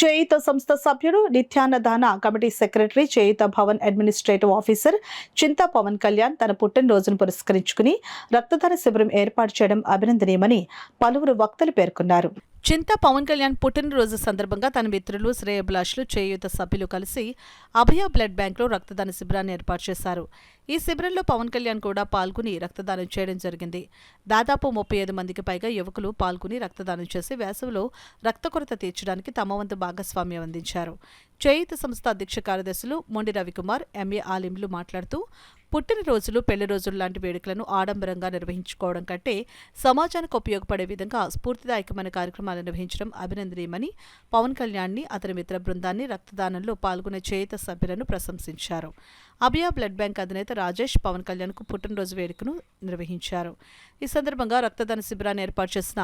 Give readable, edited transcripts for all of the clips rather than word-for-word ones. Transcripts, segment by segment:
చేయూత సంస్థ సభ్యుడు నిత్యాన్నదాన committee secretary చేయూత Bhavan administrative officer చింతా పవన్ కళ్యాణ్ తన పుట్టినరోజును పురస్కరించుకుని రక్తదాన శిబిరం ఏర్పాటు చేయడం అభినందనీయమని పలువురు వక్తలు పేర్కొన్నారు. చింతా పవన్ కళ్యాణ్ పుట్టినరోజు సందర్భంగా తన మిత్రులు శ్రేయోభిలాషులు చేయూత సభ్యులు కలిసి అభయ బ్లడ్ బ్యాంక్లో రక్తదాన శిబిరాన్ని ఏర్పాటు చేశారు. ఈ శిబిరంలో పవన్ కళ్యాణ్ కూడా పాల్గొని రక్తదానం చేయడం జరిగింది. దాదాపు 35 మందికి పైగా యువకులు పాల్గొని రక్తదానం చేసి వేసవిలో రక్త కొరత తీర్చడానికి తమ వంతు భాగస్వామ్యం అందించారు. చేయూత సంస్థ అధ్యక్ష కార్యదర్శులు మొండి రవికుమార్, ఎంఏ ఆలింలు మాట్లాడుతూ పుట్టినరోజులు, పెళ్లి రోజులు లాంటి వేడుకలను ఆడంబరంగా నిర్వహించుకోవడం కంటే సమాజానికి ఉపయోగపడే విధంగా స్ఫూర్తిదాయకమైన కార్యక్రమాలు నిర్వహించడం అభినందనీయమని పవన్ కళ్యాణ్ని, అతని మిత్ర బృందాన్ని, రక్తదానంలో పాల్గొనే చేయూత సభ్యులను ప్రశంసించారు. అభయ బ్లడ్ బ్యాంక్ అధినేత రాజేష్ పవన్ కళ్యాణ్కు పుట్టినరోజు వేడుకను నిర్వహించారు. ఈ సందర్భంగా రక్తదాన శిబిరాన్ని ఏర్పాటు చేసిన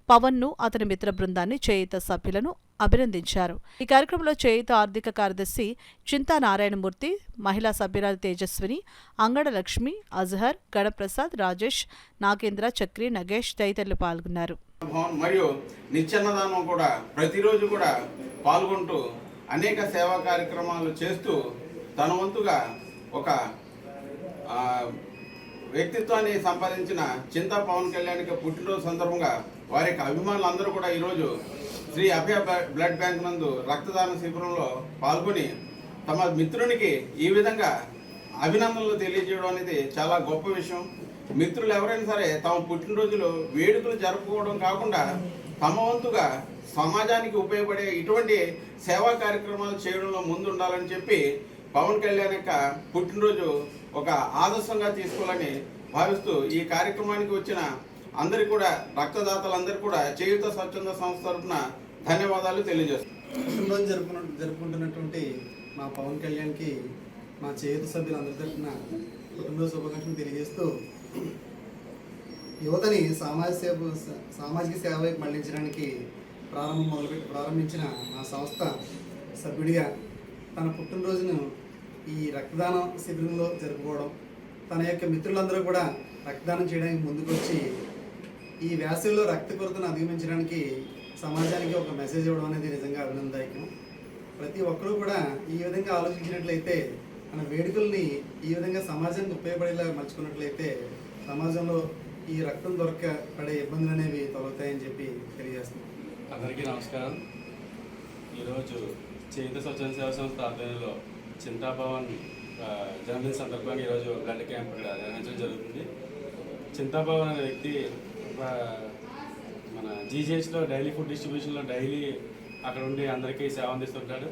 పవన్ను, అతని మిత్ర బృందాన్ని, చేయూత సభ్యులను అభినందించారు. ఈ కార్యక్రమంలో చేయూత ఆర్థిక కార్యదర్శి చింతా నారాయణమూర్తి, మహిళా సభ్యురాలు తేజస్విని, అంగడ లక్ష్మి, అజహర్, గణప్రసాద్, రాజేష్, నాగేంద్ర, చక్రి, నగేష్ తదితరులు పాల్గొన్నారు. మరియు నిత్యాన్నదానం కూడా ప్రతిరోజు కూడా పాల్గొంటూ అనేక సేవా కార్యక్రమాలు చేస్తూ తన వంతుగా ఒక వ్యక్తిత్వాన్ని సంపాదించిన చింతా పవన్ కళ్యాణ్కి పుట్టినరోజు సందర్భంగా వారి యొక్క అభిమానులందరూ కూడా ఈరోజు శ్రీ అభయ బ్లడ్ బ్యాంక్ నందు రక్తదాన శిబిరంలో పాల్గొని తమ మిత్రునికి ఈ విధంగా అభినందనలు తెలియజేయడం అనేది చాలా గొప్ప విషయం. మిత్రులు ఎవరైనా సరే తమ పుట్టినరోజులు వేడుకలు జరుపుకోవడం కాకుండా తమ వంతుగా సమాజానికి ఉపయోగపడే ఇటువంటి సేవా కార్యక్రమాలు చేయడంలో ముందుండాలని చెప్పి పవన్ కళ్యాణ్ యొక్క పుట్టినరోజు ఒక ఆదర్శంగా తీసుకోవాలని భావిస్తూ ఈ కార్యక్రమానికి వచ్చిన అందరికీ కూడా, రక్తదాతలందరికీ కూడా చేయూత స్వచ్ఛంద సంస్థ తరఫున ధన్యవాదాలు తెలియజేస్తున్నాను. పుట్టినరోజు జరుపుకుంటున్నటువంటి మా పవన్ కళ్యాణ్కి మా చేయూత సభ్యులందరి తరఫున పుట్టినరోజు శుభాకాంక్షలు తెలియజేస్తూ యువతని సామాజిక సేవ వైపు మళ్లించడానికి ప్రారంభించిన మా సంస్థ సభ్యుడిగా తన పుట్టినరోజును ఈ రక్తదాన శిబిరంలో జరుపుకోవడం, తన యొక్క మిత్రులందరూ కూడా రక్తదానం చేయడానికి ముందుకొచ్చి ఈ వేసవిలో రక్త కొరతను అధిగమించడానికి సమాజానికి ఒక మెసేజ్ ఇవ్వడం అనేది నిజంగా అభినందదాయకం. ప్రతి ఒక్కరూ కూడా ఈ విధంగా ఆలోచించినట్లయితే, మన వేడుకల్ని ఈ విధంగా సమాజానికి ఉపయోగపడేలా మలుచుకున్నట్లయితే సమాజంలో ఈ రక్తం పడే ఇబ్బందులు అనేవి తొలగుతాయని చెప్పి తెలియజేస్తున్నాం. అందరికీ నమస్కారం. ఈరోజు చేయూత స్వచ్ఛంద సేవా సంస్థ ఆధ్వర్యంలో చింతాభవన్ జన్మదిన సందర్భంగా ఈరోజు బ్లడ్ క్యాంప్ ఇక్కడ నిర్వహించడం జరుగుతుంది. చింతాభవన్ అనే వ్యక్తి మన జీజీహెచ్లో డైలీ ఫుడ్ డిస్ట్రిబ్యూషన్లో డైలీ అక్కడ ఉండి అందరికీ సేవ అందిస్తుంటాడు.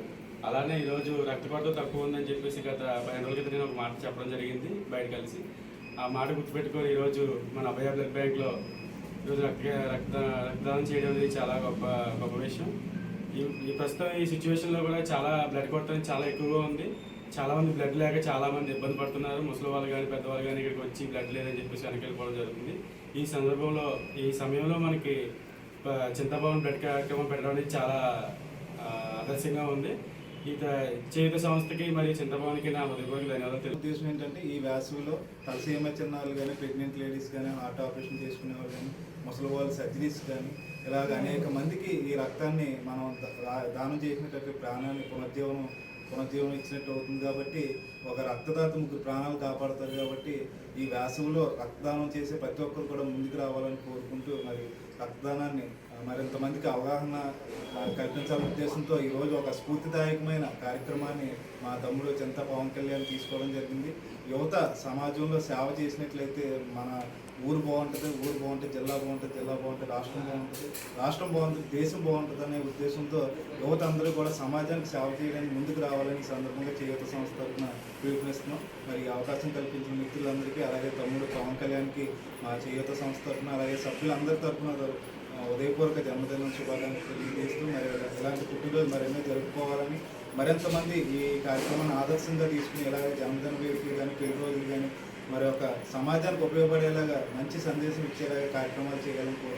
అలానే ఈరోజు రక్త కొరత తక్కువ ఉందని చెప్పేసి గత 15 రోజుల క్రితం నేను ఒక మాట చెప్పడం జరిగింది బయట కలిసి. ఆ మాట గుర్తుపెట్టుకొని ఈరోజు మన అభయ బ్లడ్ బ్యాంక్లో ఈరోజు రక్తదానం చేయడం అనేది చాలా గొప్ప విషయం. ఈ ప్రస్తుతం ఈ సిచ్యువేషన్లో కూడా చాలా బ్లడ్ కొరత చాలా ఎక్కువగా ఉంది. చాలామంది బ్లడ్ లేక చాలామంది ఇబ్బంది పడుతున్నారు. ముసలి వాళ్ళు కానీ పెద్దవాళ్ళు కానీ ఇక్కడికి వచ్చి బ్లడ్ లేదని చెప్పేసి వెనక్కి వెళ్ళిపోవడం జరుగుతుంది. ఈ సమయంలో మనకి చింతాభవన్ బ్లడ్ కార్యక్రమం పెట్టడం అనేది చాలా ఆదర్శంగా ఉంది. ఈ చేయూత సంస్థకి మరియు చింతాభవన్కి నా హృదయపూర్వక ధన్యవాదాలు. ఉద్దేశం ఏంటంటే ఈ వేసవిలో తలసీమ చిన్నాళ్ళు కానీ, ప్రెగ్నెంట్ లేడీస్ కానీ, హార్ట్ ఆపరేషన్ చేసుకునే వాళ్ళు కానీ, ముసలి వాళ్ళు సర్జరీస్ కానీ, ఇలాగ అనేక మందికి ఈ రక్తాన్ని మనం దానం చేసినట్టు ప్రాణాన్ని పునర్జీవనం ఇచ్చినట్టు అవుతుంది. కాబట్టి ఒక రక్తదాత 3 ప్రాణాలు కాపాడతారు. కాబట్టి ఈ వేసవిలో రక్తదానం చేసే ప్రతి ఒక్కరు కూడా ముందుకు రావాలని కోరుకుంటూ, మరి రక్తదానాన్ని మరింత మందికి అవగాహన కల్పించాలనే ఉద్దేశంతో ఈరోజు ఒక స్ఫూర్తిదాయకమైన కార్యక్రమాన్ని మా తమ్ముడు చింతా పవన్ కళ్యాణ్ తీసుకోవడం జరిగింది. యువత సమాజంలో సేవ చేసినట్లయితే మన ఊరు బాగుంటుంది, జిల్లా బాగుంటుంది, రాష్ట్రం బాగుంటుంది, దేశం బాగుంటుంది అనే ఉద్దేశంతో యువత అందరూ కూడా సమాజానికి సేవ చేయడానికి ముందుకు రావాలని సందర్భంగా చేయూత సంస్థ తరఫున పిలుపునిస్తున్నాం. మరి అవకాశం కల్పించిన మిత్రులందరికీ, అలాగే తమ్ముడు పవన్ కళ్యాణ్కి మా చేయూత సంస్థ తరఫున, అలాగే సభ్యులందరి తరఫున ఉదయపూర్వక జన్మదిన శుభాకాంక్షలు తెలియజేస్తూ, మరి ఇలాంటి పుట్టినరోజు మరెన్నో జరుపుకోవాలని, మరింతమంది ఈ కార్యక్రమాన్ని ఆదర్శంగా తీసుకుని ఇలాగే జన్మదిన వేడుకలు కానీ, పెళ్లి రోజులు కానీ, మరి ఒక సమాజానికి ఉపయోగపడేలాగా మంచి సందేశం ఇచ్చేలాగా కార్యక్రమాలు చేయాలని